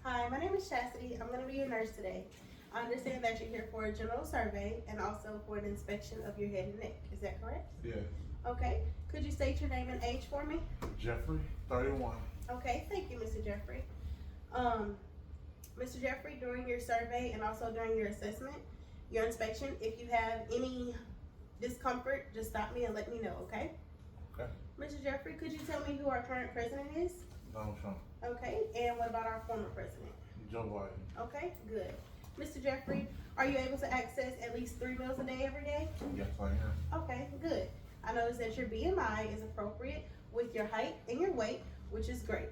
Hi, my name is Chasity. I'm going to be your nurse today. I understand that you're here for a general survey and also for an inspection of your head and neck. Is that correct? Yes. Okay. Could you state your name and age for me? Jeffrey, 31. Okay, thank you, Mr. Jeffrey. Mr. Jeffrey, during your survey and also during your assessment, your inspection, if you have any discomfort, just stop me and let me know, okay? Okay. Mr. Jeffrey, could you tell me who our current president is? Donald Trump. Okay, and what about our former president? Joe Biden. Okay, good. Mr. Jeffrey, are you able to access at least 3 meals a day every day? Yes, I am. Okay, good. I noticed that your BMI is appropriate with your height and your weight, which is great.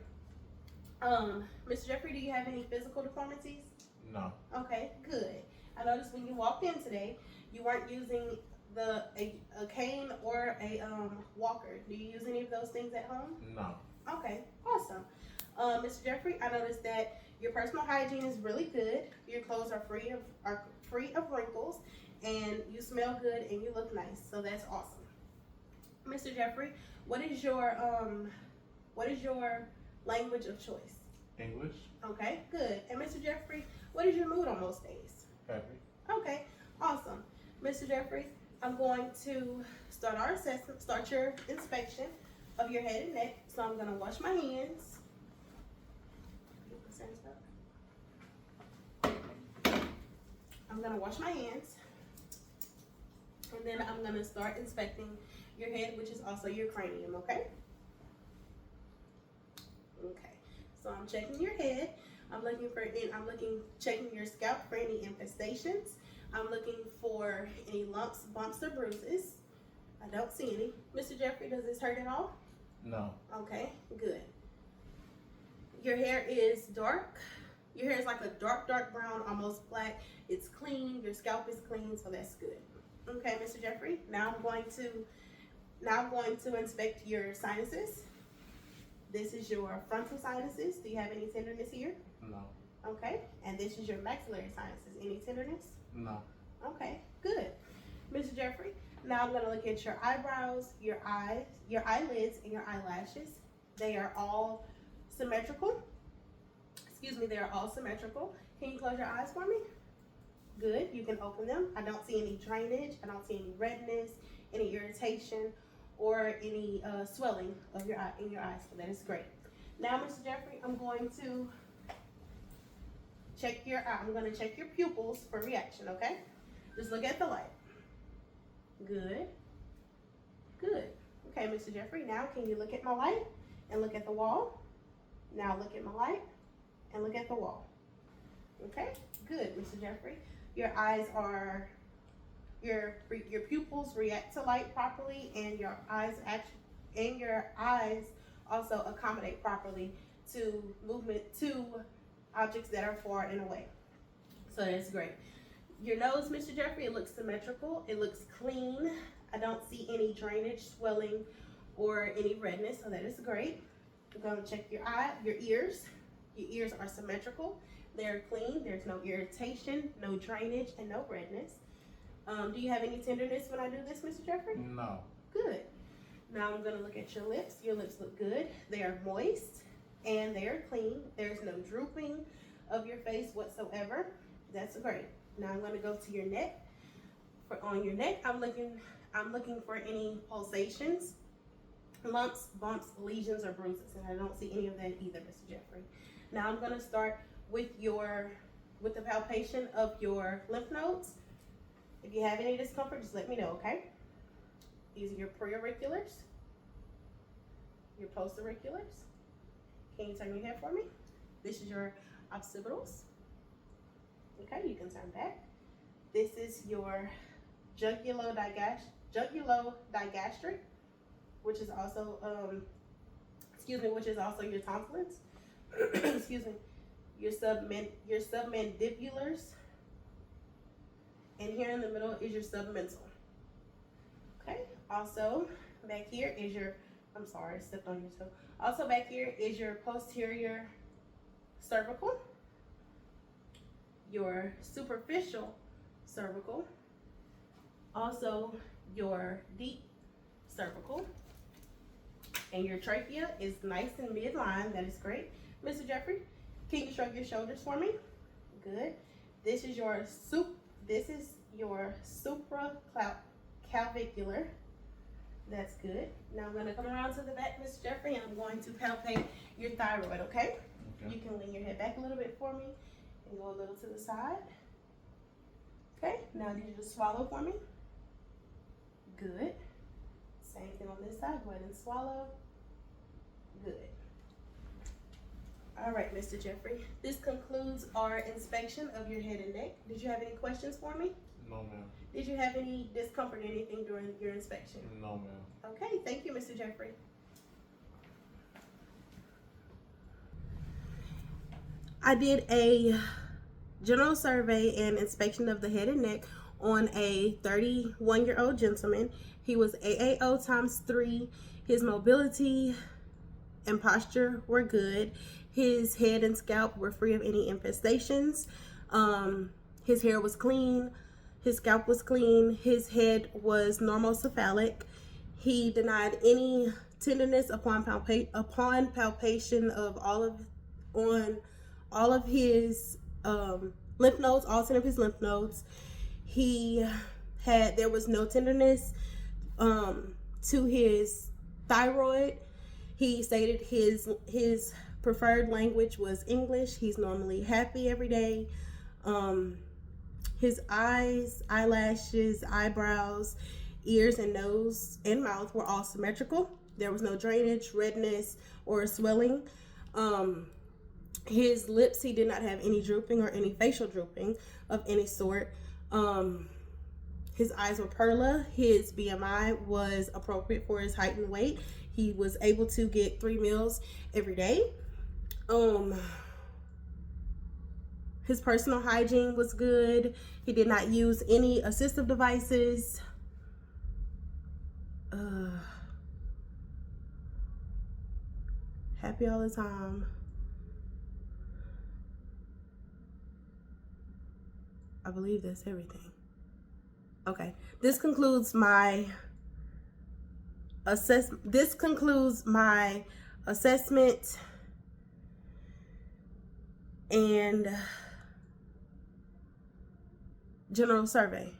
Mr. Jeffrey, do you have any physical deformities? No. Okay, good. I noticed when you walked in today, you weren't using a cane or a walker. Do you use any of those things at home? No. Okay, awesome. Mr. Jeffrey, I noticed that your personal hygiene is really good. Your clothes are free of wrinkles, and you smell good and you look nice. So that's awesome. Mr. Jeffrey, what is your language of choice? English. Okay, good. And Mr. Jeffrey, what is your mood on most days? Happy. Okay, awesome. Mr. Jeffrey, I'm going to start our assessment, start your inspection of your head and neck. So I'm gonna wash my hands. I'm gonna wash my hands. And then I'm gonna start inspecting your head, which is also your cranium, okay? Okay, so I'm checking your head. Checking your scalp for any infestations. I'm looking for any lumps, bumps, or bruises. I don't see any. Mr. Jeffrey, does this hurt at all? No. Okay, good. Your hair is dark. Your hair is like a dark brown, almost black. It's clean. Your scalp is clean, so that's good. Okay, Mr. Jeffrey. Now I'm going to inspect your sinuses. This is your frontal sinuses. Do you have any tenderness here? No. Okay. And this is your maxillary sinuses. Any tenderness? No. Okay, good. Mr. Jeffrey, now I'm going to look at your eyebrows, your eyes, your eyelids, and your eyelashes. They are all symmetrical. Excuse me, they are all symmetrical. Can you close your eyes for me? Good, you can open them. I don't see any drainage. I don't see any redness, any irritation, or any swelling of your eye in your eyes. So that is great. Now, Mr. Jeffrey, I'm going to check your eye. I'm going to check your pupils for reaction, okay? Just look at the light. Good. Good. Okay, Mr. Jeffrey, now can you look at my light and look at the wall? Now look at my light and look at the wall. Okay, good, Mr. Jeffrey. Your pupils react to light properly, and your eyes also accommodate properly to movement to objects that are far and away. So that's great. Your nose, Mr. Jeffrey, it looks symmetrical. It looks clean. I don't see any drainage, swelling, or any redness, so that is great. We're going to check your ears. Your ears are symmetrical. They're clean. There's no irritation, no drainage, and no redness. Do you have any tenderness when I do this, Mr. Jeffrey? No. Good. Now I'm going to look at your lips. Your lips look good. They are moist and they are clean. There's no drooping of your face whatsoever. That's great. Now I'm going to go to your neck. On your neck, I'm looking for any pulsations, lumps, bumps, lesions, or bruises, and I don't see any of that either, Mr. Jeffrey. Now I'm going to start with the palpation of your lymph nodes. If you have any discomfort, just let me know, okay? These are your preauriculars, your postauriculars. Can you turn your head for me? This is your occipitals. Okay, you can turn back. This is your jugulodigastric, which is also your tonsils. Excuse me. Your submandibulars, and here in the middle is your submental. Okay. Also, back here is your. I'm sorry, I stepped on your toe. Also, back here is your posterior cervical, your superficial cervical, also your deep cervical, and your trachea is nice and midline. That is great. Mr. Jeffrey, Can you shrug your shoulders for me? Good. This is your supraclavicular. That's good. Now I'm going to come around to the back, Mr. Jeffrey, and I'm going to palpate your thyroid, okay? Okay. You can lean your head back a little bit for me and go a little to the side. Okay, now I need you to swallow for me. Good. Same thing on this side. Go ahead and swallow. Good. All right, Mr. Jeffrey. This concludes our inspection of your head and neck. Did you have any questions for me? No, ma'am. Did you have any discomfort or anything during your inspection? No, ma'am. Okay, thank you, Mr. Jeffrey. I did a general survey and inspection of the head and neck on a 31-year-old gentleman. He was AAO ×3. His mobility and posture were good. His head and scalp were free of any infestations. His hair was clean. His scalp was clean. His head was normocephalic. He denied any tenderness upon palpation of all of his lymph nodes, all 10 of his lymph nodes. There was no tenderness to his thyroid. He stated his preferred language was English. He's normally happy every day. His eyes, eyelashes, eyebrows, ears, and nose and mouth were all symmetrical. There was no drainage, redness, or swelling. His lips, he did not have any drooping or any facial drooping of any sort. His eyes were perla. His BMI was appropriate for his height and weight. He was able to get 3 meals every day. His personal hygiene was good. He did not use any assistive devices. Happy all the time. I believe that's everything. Okay, this concludes my assessment and general survey.